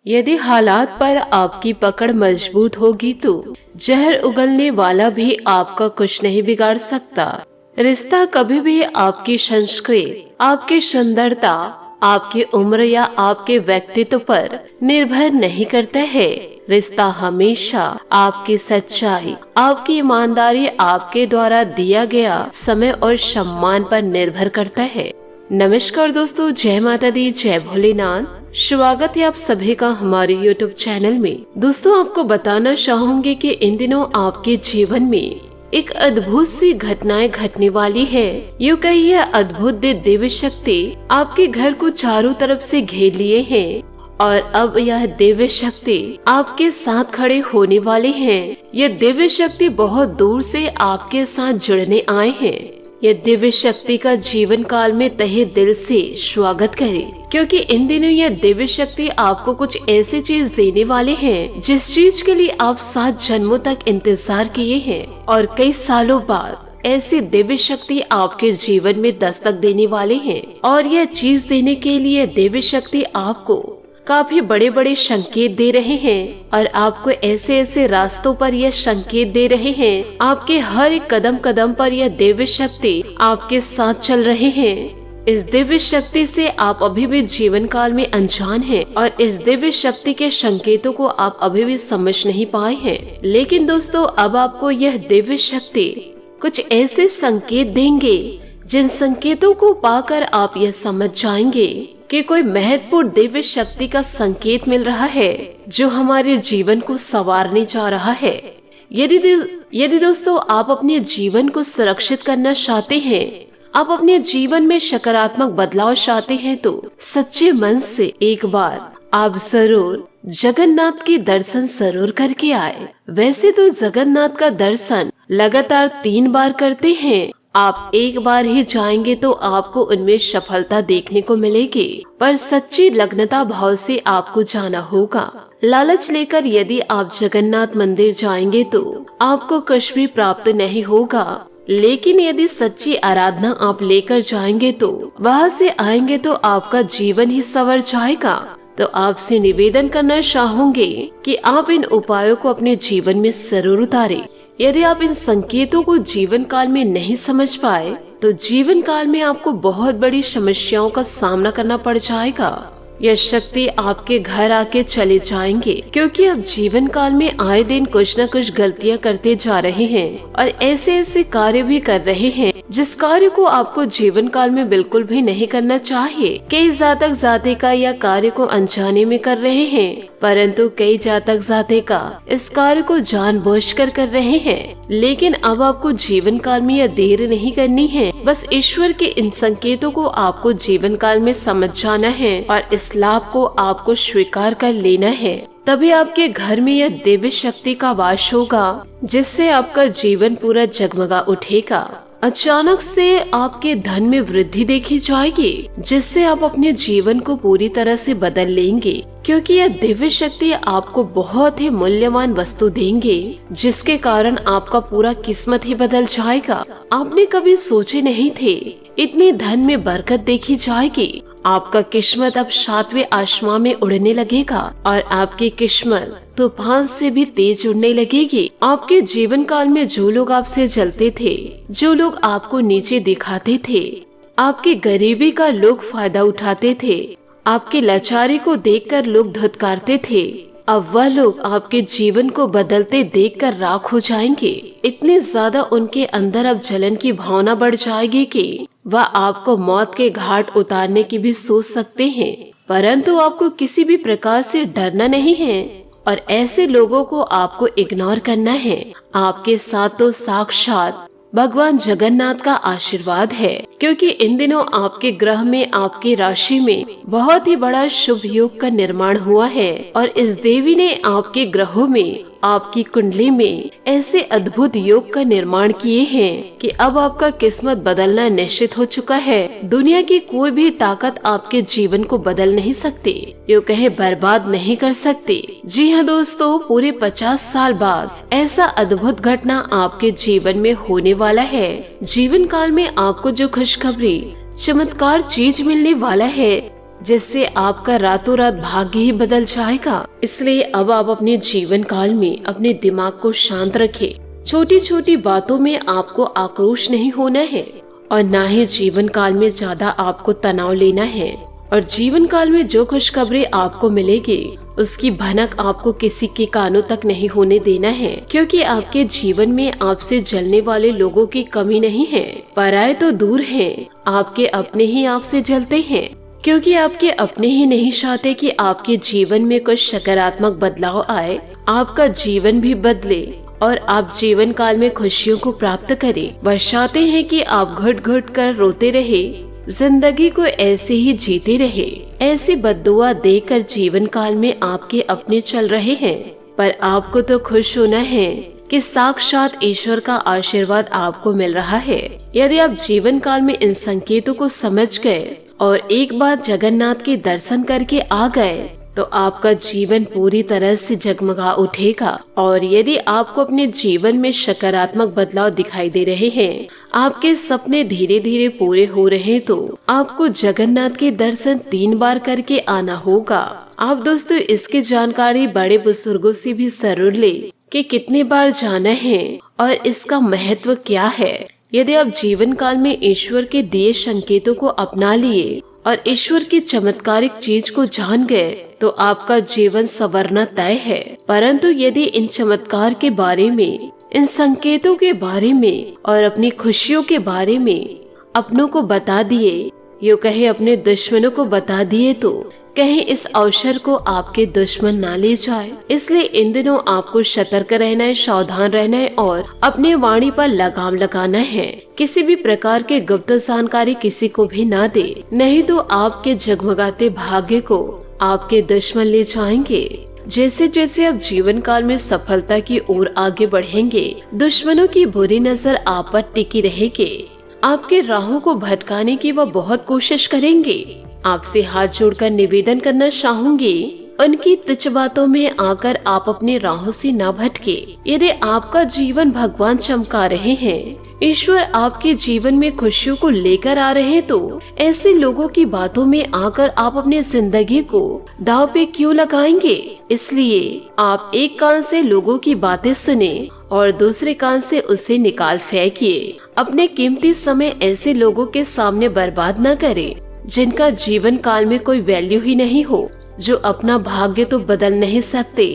यदि हालात पर आपकी पकड़ मजबूत होगी तो जहर उगलने वाला भी आपका कुछ नहीं बिगाड़ सकता। रिश्ता कभी भी आपकी संस्कृति, आपकी सुंदरता, आपकी उम्र या आपके व्यक्तित्व पर निर्भर नहीं करता है। रिश्ता हमेशा आपकी सच्चाई, आपकी ईमानदारी, आपके द्वारा दिया गया समय और सम्मान पर निर्भर करता है। नमस्कार दोस्तों, जय माता दी, जय भोलेनाथ। स्वागत है आप सभी का हमारे YouTube चैनल में। दोस्तों, आपको बताना चाहूंगी कि इन दिनों आपके जीवन में एक अद्भुत सी घटनाएं घटने वाली है। यूँ कहिए अद्भुत दिव्य शक्ति आपके घर को चारों तरफ से घेर लिए है और अब यह दिव्य शक्ति आपके साथ खड़े होने वाले हैं। यह दिव्य शक्ति बहुत दूर से आपके साथ जुड़ने आए हैं। यह दिव्य शक्ति का जीवन काल में तहे दिल से स्वागत करें, क्योंकि इन दिनों यह दिव्य शक्ति आपको कुछ ऐसी चीज देने वाले हैं जिस चीज के लिए आप 7 जन्मों तक इंतजार किए हैं और कई सालों बाद ऐसी दिव्य शक्ति आपके जीवन में दस्तक देने वाले हैं। और यह चीज देने के लिए दिव्य शक्ति आपको काफी बड़े बड़े संकेत दे रहे हैं और आपको ऐसे ऐसे रास्तों पर यह संकेत दे रहे हैं। आपके हर एक कदम कदम पर यह दिव्य शक्ति आपके साथ चल रहे हैं। इस दिव्य शक्ति से आप अभी भी जीवन काल में अनजान हैं और इस दिव्य शक्ति के संकेतों को आप अभी भी समझ नहीं पाए हैं। लेकिन दोस्तों, अब आपको यह दिव्य शक्ति कुछ ऐसे संकेत देंगे जिन संकेतों को पाकर आप यह समझ जाएंगे कि कोई महत्वपूर्ण दिव्य शक्ति का संकेत मिल रहा है जो हमारे जीवन को संवारने जा रहा है। यदि दोस्तों आप अपने जीवन को सुरक्षित करना चाहते हैं, आप अपने जीवन में सकारात्मक बदलाव चाहते हैं, तो सच्चे मन से एक बार आप जरूर जगन्नाथ के दर्शन जरूर करके आए। वैसे तो जगन्नाथ का दर्शन लगातार 3 बार करते हैं। आप एक बार ही जाएंगे तो आपको उनमें सफलता देखने को मिलेगी, पर सच्ची लग्नता भाव से आपको जाना होगा। लालच लेकर यदि आप जगन्नाथ मंदिर जाएंगे तो आपको कुछ भी प्राप्त नहीं होगा। लेकिन यदि सच्ची आराधना आप लेकर जाएंगे तो वहाँ से आएंगे तो आपका जीवन ही संवर जाएगा। तो आपसे निवेदन करना चाहूंगे कि आप इन उपायों को अपने जीवन में जरूर उतारें। यदि आप इन संकेतों को जीवन काल में नहीं समझ पाए तो जीवन काल में आपको बहुत बड़ी समस्याओं का सामना करना पड़ जाएगा। यह शक्ति आपके घर आके चले जाएंगे, क्योंकि अब जीवन काल में आए दिन कुछ न कुछ गलतियां करते जा रहे हैं और ऐसे ऐसे कार्य भी कर रहे हैं जिस कार्य को आपको जीवन काल में बिल्कुल भी नहीं करना चाहिए। कई जातक जातिका यह कार्य को अनजाने में कर रहे हैं, परंतु कई जातक जातिका इस कार्य को जानबूझकर कर रहे हैं। लेकिन अब आपको जीवन काल में यह देर नहीं करनी है। बस ईश्वर के इन संकेतों को आपको जीवन काल में समझ जाना है और इस लाभ को आपको स्वीकार कर लेना है। तभी आपके घर में यह दिव्य शक्ति का वास होगा, जिससे आपका जीवन पूरा जगमगा उठेगा। अचानक से आपके धन में वृद्धि देखी जाएगी, जिससे आप अपने जीवन को पूरी तरह से बदल लेंगे, क्योंकि यह दिव्य शक्ति आपको बहुत ही मूल्यवान वस्तु देंगे, जिसके कारण आपका पूरा किस्मत ही बदल जाएगा। आपने कभी सोचे नहीं थे इतनी धन में बरकत देखी जाएगी। आपका किस्मत अब 7वें आसमान में उड़ने लगेगा और आपकी किस्मत तूफान से भी तेज उड़ने लगेगी। आपके जीवन काल में जो लोग आपसे जलते थे, जो लोग आपको नीचे दिखाते थे, आपकी गरीबी का लोग फायदा उठाते थे, आपकी लाचारी को देखकर लोग धुतकारते थे, अब वह लोग आपके जीवन को बदलते देखकर राख हो जाएंगे। इतनी ज्यादा उनके अंदर अब जलन की भावना बढ़ जाएगी कि वह आपको मौत के घाट उतारने की भी सोच सकते हैं। परंतु आपको किसी भी प्रकार से डरना नहीं है और ऐसे लोगों को आपको इग्नोर करना है। आपके साथ तो साक्षात भगवान जगन्नाथ का आशीर्वाद है, क्योंकि इन दिनों आपके ग्रह में, आपकी राशि में बहुत ही बड़ा शुभ योग का निर्माण हुआ है और इस देवी ने आपके ग्रहों में, आपकी कुंडली में ऐसे अद्भुत योग का निर्माण किए हैं कि अब आपका किस्मत बदलना निश्चित हो चुका है। दुनिया की कोई भी ताकत आपके जीवन को बदल नहीं सकती, यूँ कहे बर्बाद नहीं कर सकती। जी हाँ दोस्तों, पूरे 50 साल बाद ऐसा अद्भुत घटना आपके जीवन में होने वाला है। जीवन काल में आपको जो खुशखबरी, चमत्कार चीज मिलने वाला है जिससे आपका रातों रात भाग्य ही बदल जाएगा। इसलिए अब आप अपने जीवन काल में अपने दिमाग को शांत रखें। छोटी छोटी बातों में आपको आक्रोश नहीं होना है और ना ही जीवन काल में ज्यादा आपको तनाव लेना है। और जीवन काल में जो खुशखबरी आपको मिलेगी उसकी भनक आपको किसी के कानों तक नहीं होने देना है, क्योंकि आपके जीवन में आपसे जलने वाले लोगों की कमी नहीं है। पराये तो दूर हैं, आपके अपने ही आपसे जलते हैं, क्योंकि आपके अपने ही नहीं चाहते कि आपके जीवन में कुछ सकारात्मक बदलाव आए, आपका जीवन भी बदले और आप जीवन काल में खुशियों को प्राप्त करें। बस चाहते हैं कि आप घुट घुट कर रोते रहे, जिंदगी को ऐसे ही जीते रहे। ऐसी बद्दुआ देकर जीवन काल में आपके अपने चल रहे हैं, पर आपको तो खुश होना है कि साक्षात ईश्वर का आशीर्वाद आपको मिल रहा है। यदि आप जीवन काल में इन संकेतों को समझ गए और एक बार जगन्नाथ के दर्शन करके आ गए तो आपका जीवन पूरी तरह से जगमगा उठेगा। और यदि आपको अपने जीवन में सकारात्मक बदलाव दिखाई दे रहे हैं, आपके सपने धीरे धीरे पूरे हो रहे हैं, तो आपको जगन्नाथ के दर्शन 3 बार करके आना होगा। आप दोस्तों इसकी जानकारी बड़े बुजुर्गों से भी जरूर ले कि कितने बार जाना है और इसका महत्व क्या है। यदि आप जीवन काल में ईश्वर के दिए संकेतों को अपना लिए और ईश्वर की चमत्कारिक चीज को जान गए तो आपका जीवन संवरना तय है। परंतु यदि इन चमत्कार के बारे में, इन संकेतों के बारे में और अपनी खुशियों के बारे में अपनों को बता दिए, यूँ कहे अपने दुश्मनों को बता दिए, तो कहीं इस अवसर को आपके दुश्मन ना ले जाए। इसलिए इन दिनों आपको सतर्क रहना है, सावधान रहना है और अपने वाणी पर लगाम लगाना है। किसी भी प्रकार के गुप्त जानकारी किसी को भी ना दे, नहीं तो आपके जगमगाते भाग्य को आपके दुश्मन ले जाएंगे। जैसे जैसे आप जीवन काल में सफलता की ओर आगे बढ़ेंगे, दुश्मनों की बुरी नजर आप पर टिकी रहेगी। आपके राहों को भटकाने की वह बहुत कोशिश करेंगे। आपसे हाथ जोड़कर निवेदन करना चाहूंगी, उनकी तुच्छ बातों में आकर आप अपने राहों से ना भटके। यदि आपका जीवन भगवान चमका रहे हैं, ईश्वर आपके जीवन में खुशियों को लेकर आ रहे हैं, तो ऐसे लोगों की बातों में आकर आप अपनी जिंदगी को दांव पे क्यों लगाएंगे। इसलिए आप एक कान से लोगों की बातें सुने और दूसरे कान से उसे निकाल फेंकिए। अपने कीमती समय ऐसे लोगों के सामने बर्बाद न करें जिनका जीवन काल में कोई वैल्यू ही नहीं हो, जो अपना भाग्य तो बदल नहीं सकते,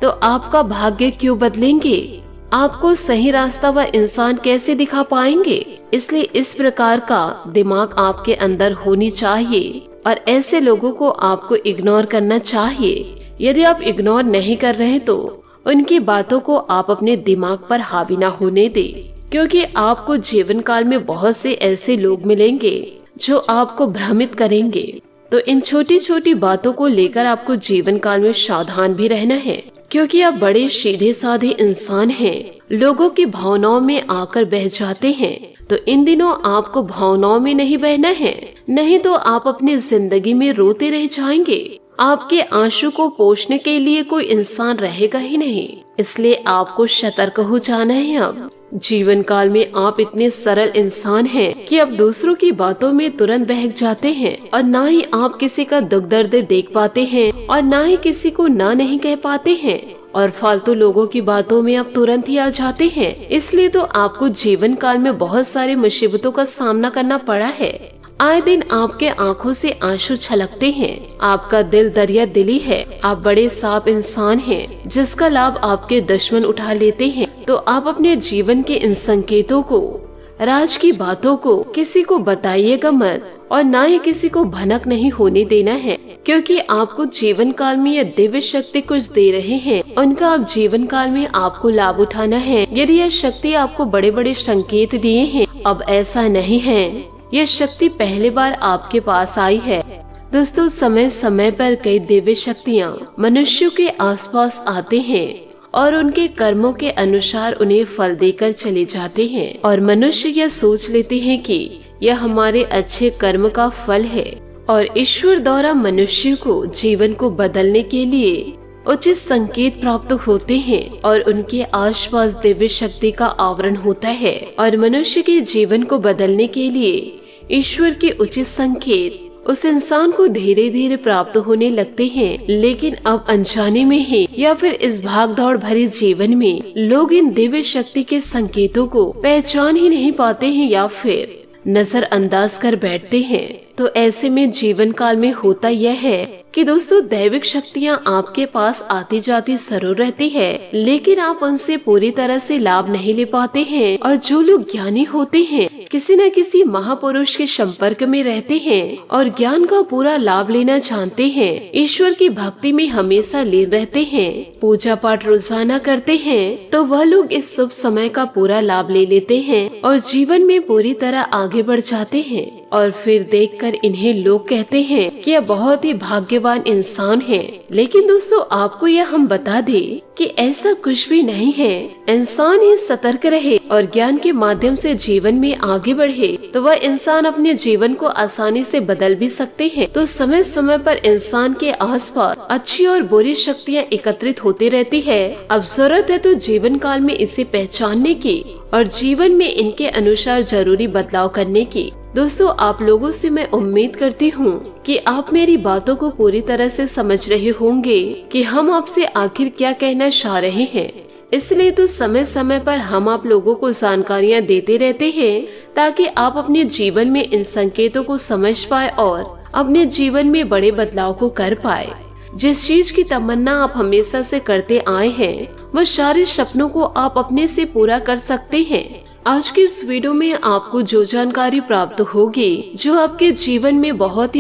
तो आपका भाग्य क्यों बदलेंगे। आपको सही रास्ता व इंसान कैसे दिखा पाएंगे। इसलिए इस प्रकार का दिमाग आपके अंदर होनी चाहिए और ऐसे लोगों को आपको इग्नोर करना चाहिए। यदि आप इग्नोर नहीं कर रहे तो उनकी बातों को आप अपने दिमाग पर हावी ना होने दे, क्योंकि आपको जीवन काल में बहुत से ऐसे लोग मिलेंगे जो आपको भ्रमित करेंगे। तो इन छोटी छोटी बातों को लेकर आपको जीवन काल में सावधान भी रहना है, क्योंकि आप बड़े सीधे साधे इंसान हैं, लोगों की भावनाओं में आकर बह जाते हैं। तो इन दिनों आपको भावनाओं में नहीं बहना है, नहीं तो आप अपनी जिंदगी में रोते रह जाएंगे। आपके आंसू को पोंछने के लिए कोई इंसान रहेगा ही नहीं। इसलिए आपको सतर्क हो जाना है। अब जीवन काल में आप इतने सरल इंसान हैं कि आप दूसरों की बातों में तुरंत बहक जाते हैं और ना ही आप किसी का दुख दर्द देख पाते हैं और ना ही किसी को ना नहीं कह पाते हैं और फालतू लोगों की बातों में आप तुरंत ही आ जाते हैं। इसलिए तो आपको जीवन काल में बहुत सारी मुसीबतों का सामना करना पड़ा है। आए दिन आपके आंखों से आंसू छलकते हैं। आपका दिल दरिया दिली है। आप बड़े साफ इंसान हैं, जिसका लाभ आपके दुश्मन उठा लेते हैं। तो आप अपने जीवन के इन संकेतों को, राज की बातों को किसी को बताइएगा मत और ना ही किसी को भनक नहीं होने देना है, क्योंकि आपको जीवन काल में यह दिव्य शक्ति कुछ दे रहे हैं, उनका आप जीवन काल में आपको लाभ उठाना है। यदि यह शक्ति आपको बड़े बड़े संकेत दिए हैं, अब ऐसा नहीं है, यह शक्ति पहली बार आपके पास आई है। दोस्तों, समय समय पर कई दिव्य शक्तियाँ मनुष्यों के आसपास आते हैं और उनके कर्मों के अनुसार उन्हें फल देकर चले जाते हैं और मनुष्य यह सोच लेते हैं कि यह हमारे अच्छे कर्म का फल है और ईश्वर द्वारा मनुष्य को जीवन को बदलने के लिए उचित संकेत प्राप्त होते हैं और उनके आसपास दिव्य शक्ति का आवरण होता है और मनुष्य के जीवन को बदलने के लिए ईश्वर के उचित संकेत उस इंसान को धीरे धीरे प्राप्त होने लगते हैं, लेकिन अब अनजाने में है या फिर इस भागदौड़ भरे जीवन में लोग इन दिव्य शक्ति के संकेतों को पहचान ही नहीं पाते हैं या फिर नजरअंदाज कर बैठते हैं। तो ऐसे में जीवन काल में होता यह है कि दोस्तों दैविक शक्तियाँ आपके पास आती जाती जरूर रहती है, लेकिन आप उनसे पूरी तरह से लाभ नहीं ले पाते हैं। और जो लोग ज्ञानी होते हैं किसी न किसी महापुरुष के संपर्क में रहते हैं और ज्ञान का पूरा लाभ लेना चाहते हैं, ईश्वर की भक्ति में हमेशा लीन रहते हैं, पूजा पाठ रोजाना करते हैं, तो वह लोग इस शुभ समय का पूरा लाभ ले लेते हैं और जीवन में पूरी तरह आगे बढ़ जाते हैं। और फिर देखकर इन्हें लोग कहते हैं कि यह बहुत ही भाग्यवान इंसान है। लेकिन दोस्तों आपको यह हम बता दें कि ऐसा कुछ भी नहीं है। इंसान ही सतर्क रहे और ज्ञान के माध्यम से जीवन में आगे बढ़े तो वह इंसान अपने जीवन को आसानी से बदल भी सकते हैं। तो समय समय पर इंसान के आसपास अच्छी और बुरी शक्तियाँ एकत्रित होती रहती है। अब जरूरत है तो जीवन काल में इसे पहचानने की और जीवन में इनके अनुसार जरूरी बदलाव करने की। दोस्तों आप लोगों से मैं उम्मीद करती हूँ कि आप मेरी बातों को पूरी तरह से समझ रहे होंगे कि हम आपसे आखिर क्या कहना चाह रहे हैं। इसलिए तो समय समय पर हम आप लोगों को जानकारियाँ देते रहते हैं ताकि आप अपने जीवन में इन संकेतों को समझ पाए और अपने जीवन में बड़े बदलाव को कर पाए। जिस चीज की तमन्ना आप हमेशा से करते आए हैं वह सारे सपनों को आप अपने से पूरा कर सकते हैं। आज की इस वीडियो में आपको जो जानकारी प्राप्त होगी जो आपके जीवन में बहुत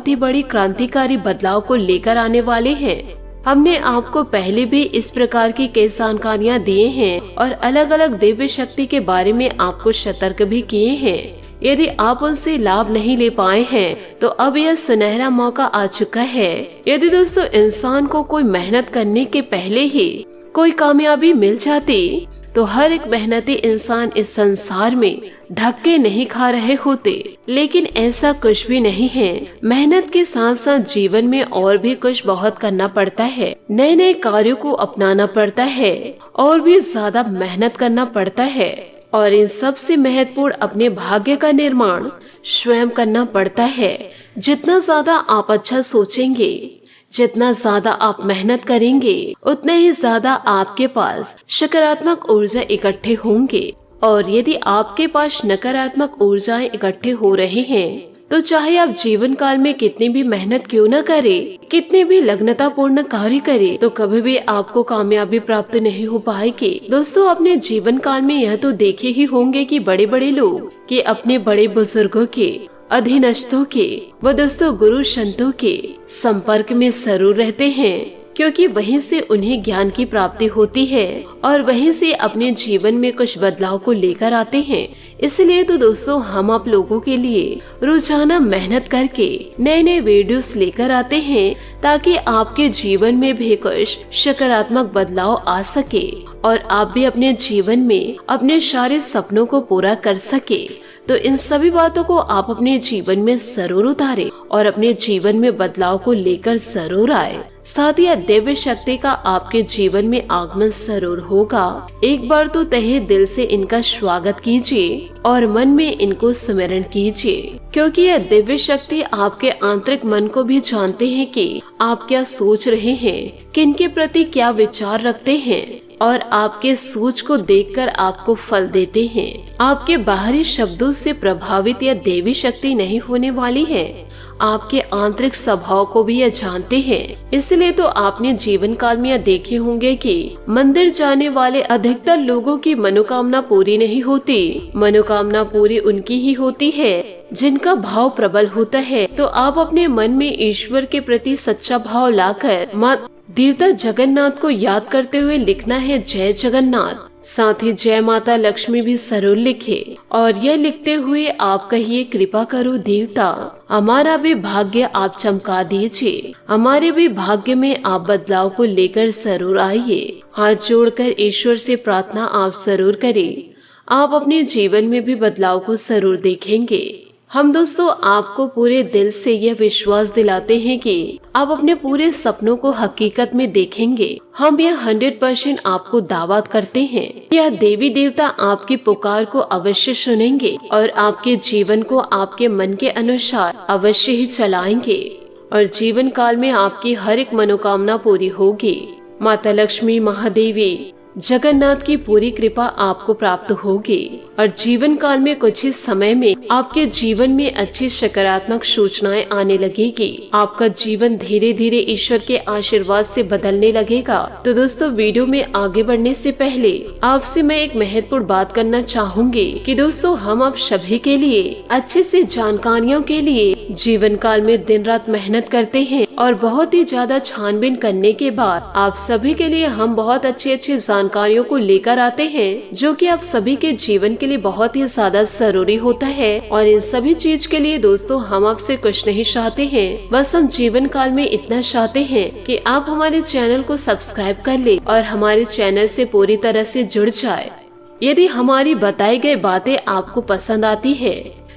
ही बड़ी क्रांतिकारी बदलाव को लेकर आने वाले हैं। हमने आपको पहले भी इस प्रकार की कई जानकारियाँ दिए हैं और अलग अलग दिव्य शक्ति के बारे में आपको सतर्क भी किए हैं। यदि आप उनसे लाभ नहीं ले पाए हैं तो अब यह सुनहरा मौका आ चुका है। यदि दोस्तों इंसान को कोई मेहनत करने के पहले ही कोई कामयाबी मिल जाती तो हर एक मेहनती इंसान इस संसार में धक्के नहीं खा रहे होते। लेकिन ऐसा कुछ भी नहीं है। मेहनत के साथ साथ जीवन में और भी कुछ बहुत करना पड़ता है। नए नए कार्यों को अपनाना पड़ता है और भी ज्यादा मेहनत करना पड़ता है। और इन सब से महत्वपूर्ण अपने भाग्य का निर्माण स्वयं करना पड़ता है। जितना ज्यादा आप अच्छा सोचेंगे, जितना ज्यादा आप मेहनत करेंगे, उतना ही ज्यादा आपके पास सकारात्मक ऊर्जा इकट्ठे होंगे। और यदि आपके पास नकारात्मक ऊर्जाएं इकट्ठे हो रहे हैं तो चाहे आप जीवन काल में कितनी भी मेहनत क्यों न करें, कितने भी लग्नता पूर्ण कार्य करें, तो कभी भी आपको कामयाबी प्राप्त नहीं हो पाएगी। दोस्तों अपने जीवन काल में यह तो देखे ही होंगे कि बड़े बड़े लोग कि अपने बड़े बुजुर्गों के, अधीनस्थों के व दोस्तों गुरु संतों के संपर्क में जरूर रहते हैं, क्योंकि वहीं से उन्हें ज्ञान की प्राप्ति होती है और वहीं से अपने जीवन में कुछ बदलाव को लेकर आते हैं। इसलिए तो दोस्तों हम आप लोगों के लिए रोजाना मेहनत करके नए नए वीडियोस लेकर आते हैं ताकि आपके जीवन में भी कुछ सकारात्मक बदलाव आ सके और आप भी अपने जीवन में अपने सारे सपनों को पूरा कर सके। तो इन सभी बातों को आप अपने जीवन में जरूर उतारें और अपने जीवन में बदलाव को लेकर जरूर आए। साथ ही दिव्य शक्ति का आपके जीवन में आगमन जरूर होगा। एक बार तो तहे दिल से इनका स्वागत कीजिए और मन में इनको स्मरण कीजिए, क्योंकि यह दिव्य शक्ति आपके आंतरिक मन को भी जानते हैं कि आप क्या सोच रहे हैं, किनके प्रति क्या विचार रखते हैं और आपके सोच को देखकर आपको फल देते हैं। आपके बाहरी शब्दों से प्रभावित यह देवी शक्ति नहीं होने वाली है। आपके आंतरिक स्वभाव को भी यह जानते हैं। इसलिए तो आपने जीवन काल में यह देखे होंगे कि मंदिर जाने वाले अधिकतर लोगों की मनोकामना पूरी नहीं होती। मनोकामना पूरी उनकी ही होती है जिनका भाव प्रबल होता है। तो आप अपने मन में ईश्वर के प्रति सच्चा भाव लाकर मां देवता जगन्नाथ को याद करते हुए लिखना है जय जगन्नाथ। साथ ही जय माता लक्ष्मी भी जरूर लिखे और यह लिखते हुए आप कहिए, कृपा करो देवता, हमारा भी भाग्य आप चमका दीजिए, हमारे भी भाग्य में आप बदलाव को लेकर जरूर आइए। हाथ जोड़कर ईश्वर से प्रार्थना आप जरूर करें। आप अपने जीवन में भी बदलाव को जरूर देखेंगे। हम दोस्तों आपको पूरे दिल से यह विश्वास दिलाते हैं कि आप अपने पूरे सपनों को हकीकत में देखेंगे। हम यह 100% आपको दावत करते हैं। यह देवी देवता आपकी पुकार को अवश्य सुनेंगे और आपके जीवन को आपके मन के अनुसार अवश्य ही चलाएंगे और जीवन काल में आपकी हर एक मनोकामना पूरी होगी। माता लक्ष्मी, महादेवी, जगन्नाथ की पूरी कृपा आपको प्राप्त होगी और जीवन काल में कुछ ही समय में आपके जीवन में अच्छी सकारात्मक सूचनाएं आने लगेगी। आपका जीवन धीरे धीरे ईश्वर के आशीर्वाद से बदलने लगेगा। तो दोस्तों, वीडियो में आगे बढ़ने से पहले आपसे मैं एक महत्वपूर्ण बात करना चाहूंगी कि दोस्तों, हम आप सभी के लिए अच्छे से जानकारियों के लिए जीवन काल में दिन रात मेहनत करते हैं और बहुत ही ज्यादा छानबीन करने के बाद आप सभी के लिए हम बहुत अच्छे जानकारियों को लेकर आते हैं जो कि आप सभी के जीवन के लिए बहुत ही ज्यादा जरूरी होता है। और इन सभी चीज के लिए दोस्तों हम आपसे कुछ नहीं चाहते हैं, बस हम जीवन काल में इतना चाहते हैं कि आप हमारे चैनल को सब्सक्राइब कर ले और हमारे चैनल से पूरी तरह से जुड़ जाए। यदि हमारी बताई गई बातें आपको पसंद आती है,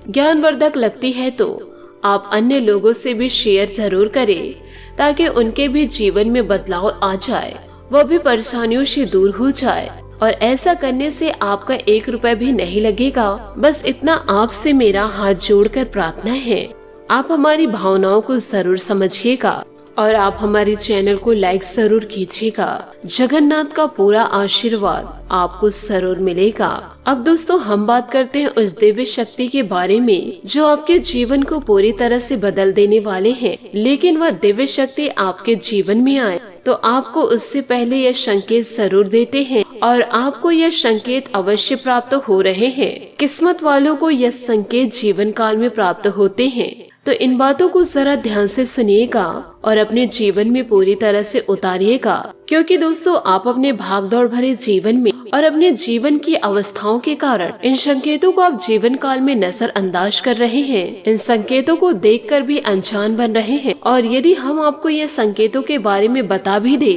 ज्ञानवर्धक लगती है, तो आप अन्य लोगों से भी शेयर जरूर करें ताकि उनके भी जीवन में बदलाव आ जाए, वह भी परेशानियों से दूर हो जाए। और ऐसा करने से आपका 1 रुपए भी नहीं लगेगा। बस इतना आपसे मेरा हाथ जोड़कर प्रार्थना है, आप हमारी भावनाओं को जरूर समझिएगा और आप हमारे चैनल को लाइक जरूर कीजिएगा। जगन्नाथ का पूरा आशीर्वाद आपको जरूर मिलेगा। अब दोस्तों, हम बात करते हैं उस दिव्य शक्ति के बारे में जो आपके जीवन को पूरी तरह से बदल देने वाले हैं। लेकिन वह दिव्य शक्ति आपके जीवन में आए तो आपको उससे पहले यह संकेत जरूर देते हैं और आपको यह संकेत अवश्य प्राप्त हो रहे हैं। किस्मत वालों को यह संकेत जीवन काल में प्राप्त होते हैं। तो इन बातों को जरा ध्यान से सुनिएगा और अपने जीवन में पूरी तरह से उतारिएगा, क्योंकि दोस्तों आप अपने भागदौड़ भरे जीवन में और अपने जीवन की अवस्थाओं के कारण इन संकेतों को आप जीवन काल में नजरअंदाज कर रहे हैं। इन संकेतों को देखकर भी अनजान बन रहे हैं और यदि हम आपको यह संकेतों के बारे में बता भी दे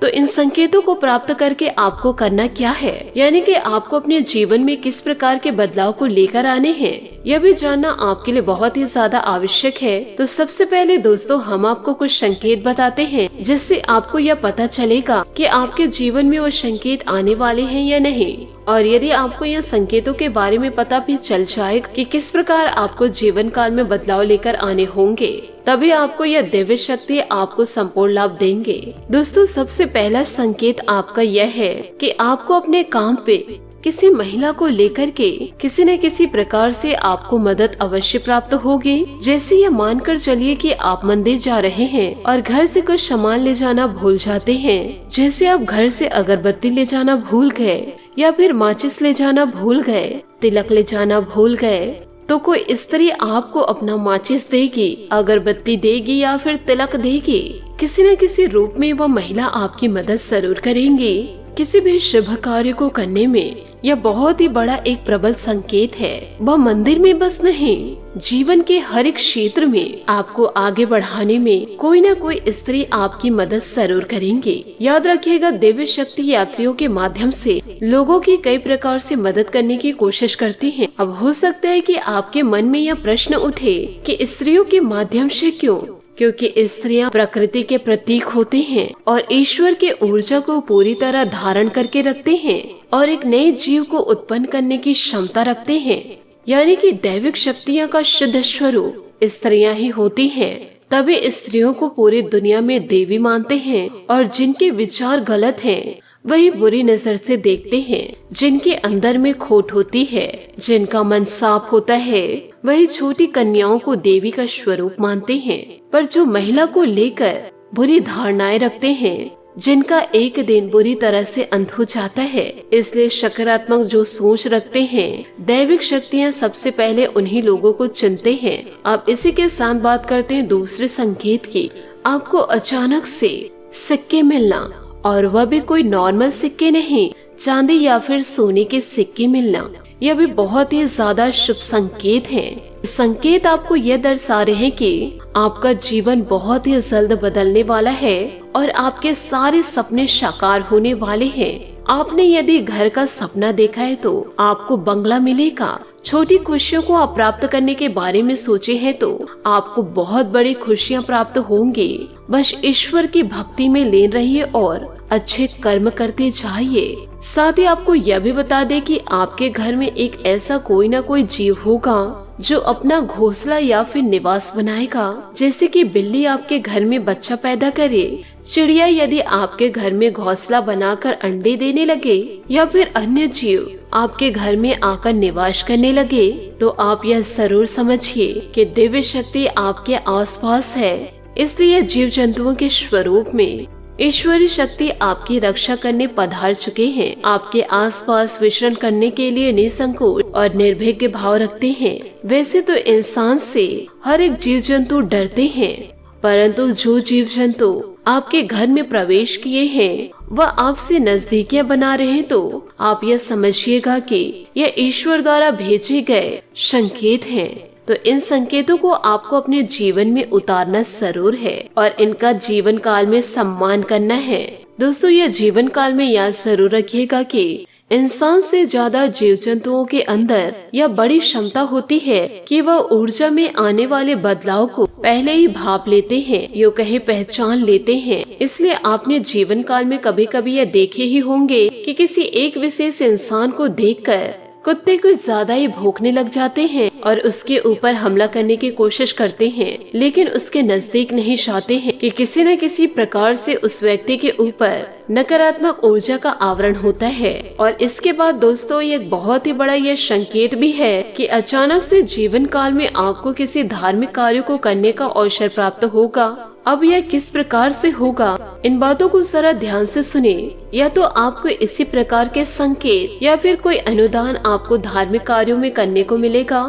तो इन संकेतों को प्राप्त करके आपको करना क्या है, यानी कि आपको अपने जीवन में किस प्रकार के बदलाव को लेकर आने हैं, यह भी जानना आपके लिए बहुत ही ज्यादा आवश्यक है। तो सबसे पहले दोस्तों हम आपको कुछ संकेत बताते हैं जिससे आपको यह पता चलेगा कि आपके जीवन में वो संकेत आने वाले हैं या नहीं। और यदि आपको यह संकेतों के बारे में पता भी चल जाएगा कि किस प्रकार आपको जीवन काल में बदलाव लेकर आने होंगे, तभी आपको यह दिव्य शक्ति आपको संपूर्ण लाभ देंगे। दोस्तों, सबसे पहला संकेत आपका यह है कि आपको अपने काम पे किसी महिला को लेकर के किसी न किसी प्रकार से आपको मदद अवश्य प्राप्त होगी। जैसे ये मानकर चलिए कि आप मंदिर जा रहे हैं और घर से कुछ सामान ले जाना भूल जाते हैं, जैसे आप घर से अगरबत्ती ले जाना भूल गए या फिर माचिस ले जाना भूल गए, तिलक ले जाना भूल गए, तो कोई स्त्री आपको अपना माचिस देगी, अगरबत्ती देगी या फिर तिलक देगी। किसी न किसी रूप में वह महिला आपकी मदद जरूर करेंगी किसी भी शुभ कार्य को करने में। यह बहुत ही बड़ा एक प्रबल संकेत है। वह मंदिर में बस नहीं, जीवन के हर एक क्षेत्र में आपको आगे बढ़ाने में कोई न कोई स्त्री आपकी मदद जरूर करेंगे। याद रखिएगा, दिव्य शक्ति यात्रियों के माध्यम से लोगों की कई प्रकार से मदद करने की कोशिश करती है। अब हो सकता है कि आपके मन में यह प्रश्न उठे कि स्त्रियों के माध्यम से क्यों? क्योंकि स्त्रियां प्रकृति के प्रतीक होते हैं और ईश्वर के ऊर्जा को पूरी तरह धारण करके रखते हैं और एक नए जीव को उत्पन्न करने की क्षमता रखते हैं, यानी कि दैविक शक्तियां का शुद्ध स्वरूप स्त्रियां ही होती हैं। तभी स्त्रियों को पूरी दुनिया में देवी मानते हैं और जिनके विचार गलत हैं वही बुरी नजर से देखते हैं। जिनके अंदर में खोट होती है, जिनका मन साफ होता है, वही छोटी कन्याओं को देवी का स्वरूप मानते हैं। पर जो महिला को लेकर बुरी धारणाएं रखते हैं, जिनका एक दिन बुरी तरह से अंत हो जाता है, इसलिए सकारात्मक जो सोच रखते हैं, दैविक शक्तियां सबसे पहले उन्हीं लोगों को चुनते हैं। अब इसी के साथ बात करते हैं दूसरे संकेत की। आपको अचानक से सिक्के मिलना, और वह भी कोई नॉर्मल सिक्के नहीं, चांदी या फिर सोने के सिक्के मिलना, यह भी बहुत ही ज्यादा शुभ संकेत है। संकेत आपको यह दर्शा रहे हैं कि आपका जीवन बहुत ही जल्द बदलने वाला है और आपके सारे सपने साकार होने वाले हैं। आपने यदि घर का सपना देखा है तो आपको बंगला मिलेगा, छोटी खुशियों को आप प्राप्त करने के बारे में सोचे हैं तो आपको बहुत बड़ी खुशियाँ प्राप्त होंगी। बस ईश्वर की भक्ति में लीन रहिए और अच्छे कर्म करते जाइए। साथ ही आपको यह भी बता दें कि आपके घर में एक ऐसा कोई ना कोई जीव होगा जो अपना घोंसला या फिर निवास बनाएगा। जैसे कि बिल्ली आपके घर में बच्चा पैदा करे, चिड़िया यदि आपके घर में घोंसला बनाकर अंडे देने लगे, या फिर अन्य जीव आपके घर में आकर निवास करने लगे, तो आप यह जरूर समझिए कि दिव्य शक्ति आपके आसपास है। इसलिए जीव जंतुओं के स्वरूप में ईश्वरीय शक्ति आपकी रक्षा करने पधार चुके हैं। आपके आसपास विचरण करने के लिए निसंकोच और निर्भीक भाव रखते हैं। वैसे तो इंसान से हर एक जीव जंतु डरते हैं, परंतु जो जीव जंतु आपके घर में प्रवेश किए हैं वह आपसे नजदीकियां बना रहे हैं, तो आप यह समझिएगा कि यह ईश्वर द्वारा भेजे गए संकेत हैं। तो इन संकेतों को आपको अपने जीवन में उतारना जरूर है और इनका जीवन काल में सम्मान करना है। दोस्तों, यह जीवन काल में याद जरूर रखिएगा कि इंसान से ज्यादा जीव जंतुओं के अंदर यह बड़ी क्षमता होती है कि वह ऊर्जा में आने वाले बदलाव को पहले ही भाप लेते हैं, यूँ कहे पहचान लेते हैं। इसलिए आपने जीवन काल में कभी कभी यह देखे ही होंगे कि किसी एक विशेष इंसान को देखकर कुत्ते कुछ ज्यादा ही भौंकने लग जाते हैं और उसके ऊपर हमला करने की कोशिश करते हैं, लेकिन उसके नजदीक नहीं जाते हैं कि किसी न किसी प्रकार से उस व्यक्ति के ऊपर नकारात्मक ऊर्जा का आवरण होता है। और इसके बाद दोस्तों, ये बहुत ही बड़ा ये संकेत भी है कि अचानक से जीवन काल में आपको किसी धार्मिक कार्य को करने का अवसर प्राप्त होगा। अब यह किस प्रकार से होगा, इन बातों को जरा ध्यान से सुने। या तो आपको इसी प्रकार के संकेत या फिर कोई अनुदान आपको धार्मिक कार्यों में करने को मिलेगा,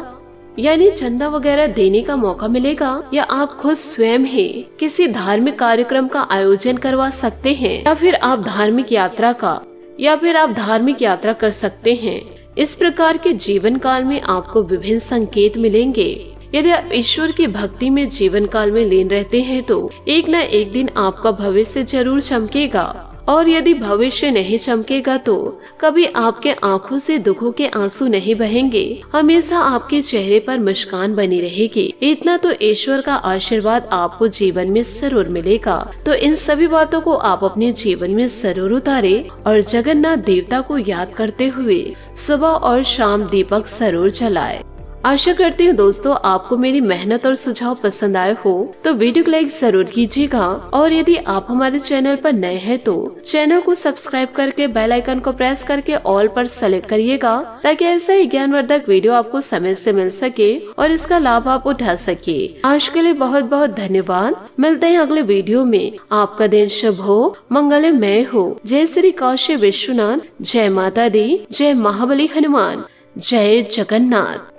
यानी चंदा वगैरह देने का मौका मिलेगा, या आप खुद स्वयं ही किसी धार्मिक कार्यक्रम का आयोजन करवा सकते हैं, या फिर आप धार्मिक यात्रा कर सकते हैं। इस प्रकार के जीवन काल में आपको विभिन्न संकेत मिलेंगे। यदि आप ईश्वर की भक्ति में जीवन काल में लीन रहते हैं तो एक न एक दिन आपका भविष्य जरूर चमकेगा, और यदि भविष्य नहीं चमकेगा तो कभी आपके आंखों से दुखों के आंसू नहीं बहेंगे, हमेशा आपके चेहरे पर मुस्कान बनी रहेगी। इतना तो ईश्वर का आशीर्वाद आपको जीवन में जरूर मिलेगा। तो इन सभी बातों को आप अपने जीवन में जरूर उतारे और जगन्नाथ देवता को याद करते हुए सुबह और शाम दीपक जरूर जलाए। आशा करती हूँ दोस्तों आपको मेरी मेहनत और सुझाव पसंद आए हो, तो वीडियो को लाइक जरूर कीजिएगा। और यदि आप हमारे चैनल पर नए हैं तो चैनल को सब्सक्राइब करके बेल आइकन को प्रेस करके ऑल पर सेलेक्ट करिएगा, ताकि ऐसा ही ज्ञानवर्धक वीडियो आपको समय से मिल सके और इसका लाभ आप उठा सके। आज के लिए बहुत बहुत धन्यवाद। मिलते हैं अगले वीडियो में। आपका दिन शुभ हो, मंगलमय हो। जय श्री काशी विश्वनाथ, जय माता दी, जय महाबली हनुमान, जय जगन्नाथ।